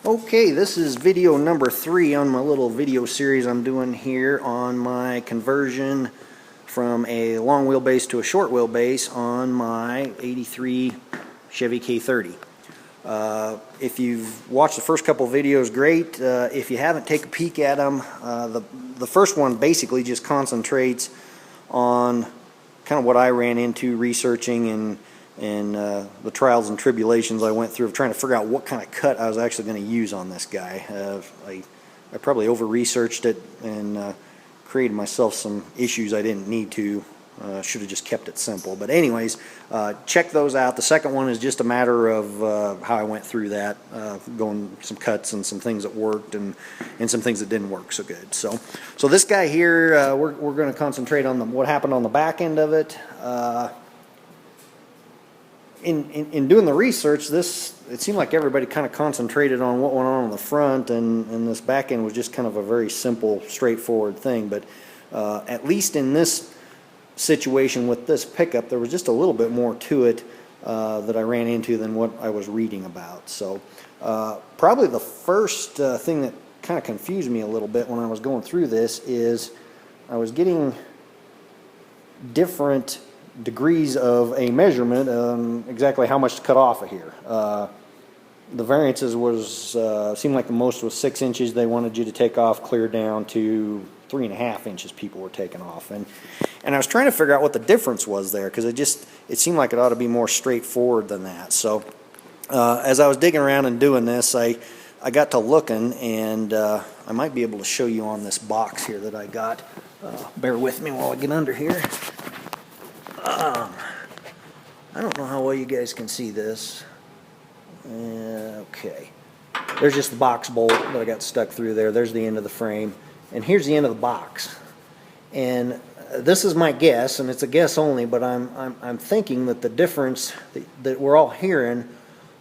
Okay, this is video number 3 on my little video series I'm doing here on my conversion from a long wheelbase to a short wheelbase on my 83 Chevy K30. If you've watched the first couple videos, great. If you haven't, take a peek at them. The first one basically just concentrates on kind of what I ran into researching and the trials and tribulations I went through of trying to figure out what kind of cut I was actually going to use on this guy. I probably over-researched it and created myself some issues I didn't need to. Should have just kept it simple. But anyways, check those out. The second one is just a matter of how I went through that, going some cuts and some things that worked and some things that didn't work so good. So this guy here, we're going to concentrate on what happened on the back end of it. In doing the research, it seemed like everybody kind of concentrated on what went on the front, and this back end was just kind of a very simple, straightforward thing. But at least in this situation with this pickup, there was just a little bit more to it that I ran into than what I was reading about. So probably the first thing that kind of confused me a little bit when I was going through this is I was getting different degrees of a measurement exactly how much to cut off of here. The variances seemed like the most was 6 inches. They wanted you to take off clear down to 3.5 inches people were taking off, and I was trying to figure out what the difference was there, because it seemed like it ought to be more straightforward than that. So as I was digging around and doing this, I got to looking, and I might be able to show you on this box here that I got. Bear with me while I get under here. I don't know how well you guys can see this. Okay. There's just the box bolt that I got stuck through there. There's the end of the frame. And here's the end of the box. And this is my guess, and it's a guess only, but I'm thinking that the difference that we're all hearing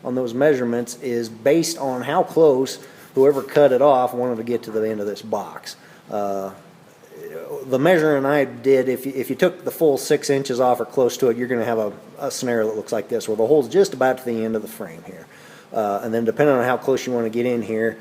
on those measurements is based on how close whoever cut it off wanted to get to the end of this box. The measuring I did, if you took the full 6 inches off or close to it, you're going to have a scenario that looks like this, where the hole's just about to the end of the frame here. And then depending on how close you want to get in here,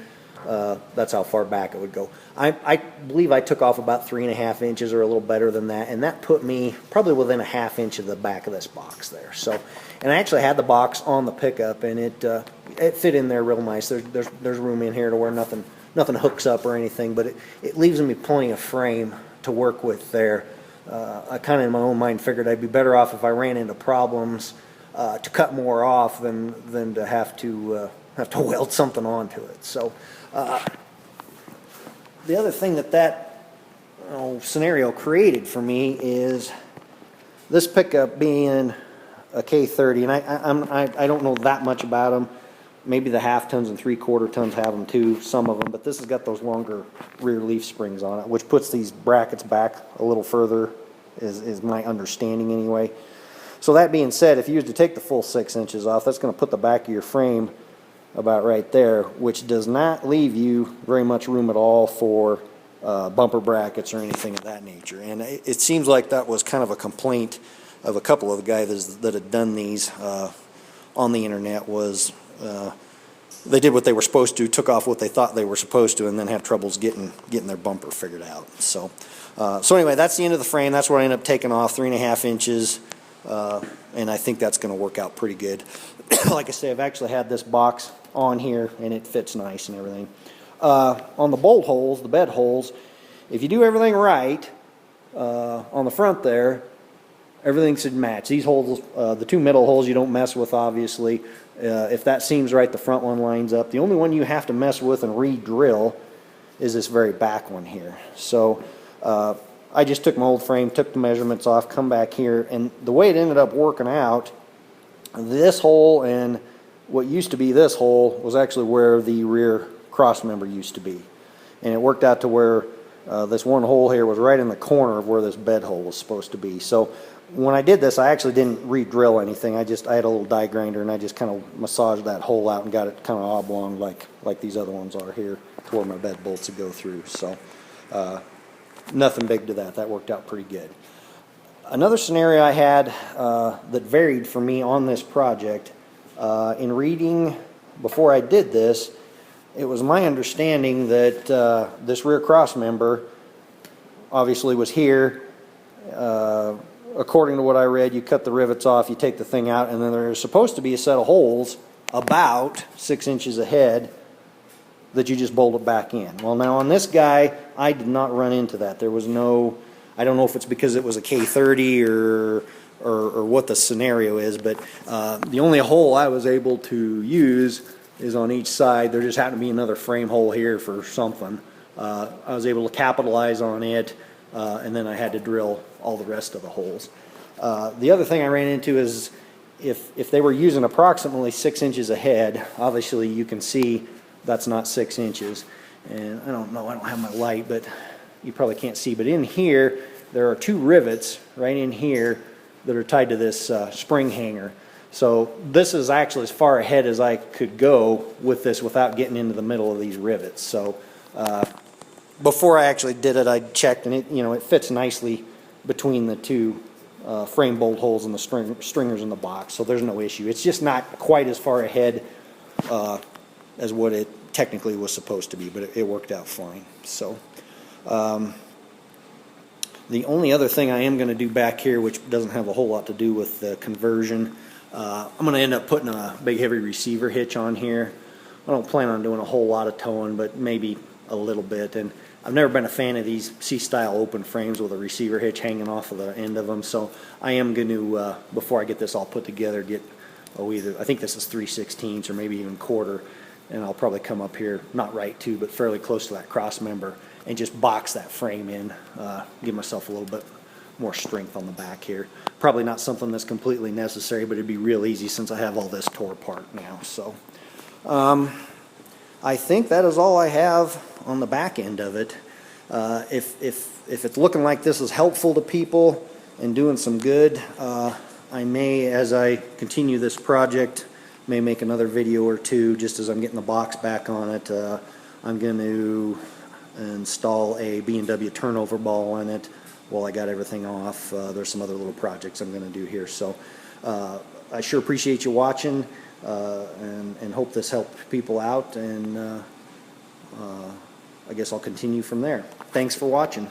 that's how far back it would go. I believe I took off about 3.5 inches or a little better than that, and that put me probably within a 1/2 inch of the back of this box there. So, and I actually had the box on the pickup, and it fit in there real nice. There's room in here to where nothing hooks up or anything, but it leaves me plenty of frame to work with there. I kind of in my own mind figured I'd be better off if I ran into problems to cut more off than to have to weld something onto it. So the other thing that scenario created for me is this pickup being a K30, and I don't know that much about them. Maybe the 1/2 tons and 3/4 tons have them too, some of them, but this has got those longer rear leaf springs on it, which puts these brackets back a little further, is my understanding anyway. So that being said, if you was to take the full 6 inches off, that's going to put the back of your frame about right there, which does not leave you very much room at all for bumper brackets or anything of that nature. And it seems like that was kind of a complaint of a couple of the guys that had done these on the internet, was they did what they were supposed to, took off what they thought they were supposed to, and then had troubles getting their bumper figured out. So anyway, that's the end of the frame. That's where I ended up taking off 3.5 inches, and I think that's going to work out pretty good. Like I say, I've actually had this box on here, and it fits nice and everything. On the bolt holes, the bed holes, if you do everything right on the front there, everything should match. These holes, the 2 middle holes, you don't mess with, obviously. If that seems right, the front one lines up. The only one you have to mess with and re-drill is this very back one here. So I just took my old frame, took the measurements off, come back here, and the way it ended up working out, this hole and what used to be this hole was actually where the rear cross member used to be. And it worked out to where this one hole here was right in the corner of where this bed hole was supposed to be. So when I did this, I actually didn't re-drill anything. I had a little die grinder, and I just kind of massaged that hole out and got it kind of oblong like these other ones are here, to where my bed bolts would go through. So nothing big to that. That worked out pretty good. Another scenario I had that varied for me on this project, in reading before I did this, it was my understanding that this rear cross member obviously was here. According to what I read, you cut the rivets off, you take the thing out, and then there's supposed to be a set of holes about 6 inches ahead that you just bolt it back in. Well, now on this guy, I did not run into that. There was no, I don't know if it's because it was a K30 or what the scenario is, but the only hole I was able to use is on each side. There just happened to be another frame hole here for something. I was able to capitalize on it, and then I had to drill all the rest of the holes. The other thing I ran into is if they were using approximately 6 inches ahead, obviously you can see that's not 6 inches. And I don't know, I don't have my light, but you probably can't see. But in here, there are 2 rivets right in here that are tied to this spring hanger. So this is actually as far ahead as I could go with this without getting into the middle of these rivets. So before I actually did it, I checked, and it fits nicely between the 2 frame bolt holes and the stringers in the box. So there's no issue. It's just not quite as far ahead as what it technically was supposed to be, but it worked out fine. So the only other thing I am going to do back here, which doesn't have a whole lot to do with the conversion, I'm going to end up putting a big heavy receiver hitch on here. I don't plan on doing a whole lot of towing, but maybe a little bit. And I've never been a fan of these C-style open frames with a receiver hitch hanging off of the end of them. So I am going to, before I get this all put together, get either, I think this is 3/16 or maybe even quarter, and I'll probably come up here, not right to, but fairly close to that cross member, and just box that frame in, give myself a little bit more strength on the back here. Probably not something that's completely necessary, but it'd be real easy since I have all this tore apart now. So I think that is all I have on the back end of it. If it's looking like this is helpful to people and doing some good, I may, as I continue this project, may make another video or two just as I'm getting the box back on it. I'm going to install a B&W turnover ball on it while I got everything off. There's some other little projects I'm going to do here. So I sure appreciate you watching, and hope this helped people out, and I guess I'll continue from there. Thanks for watching.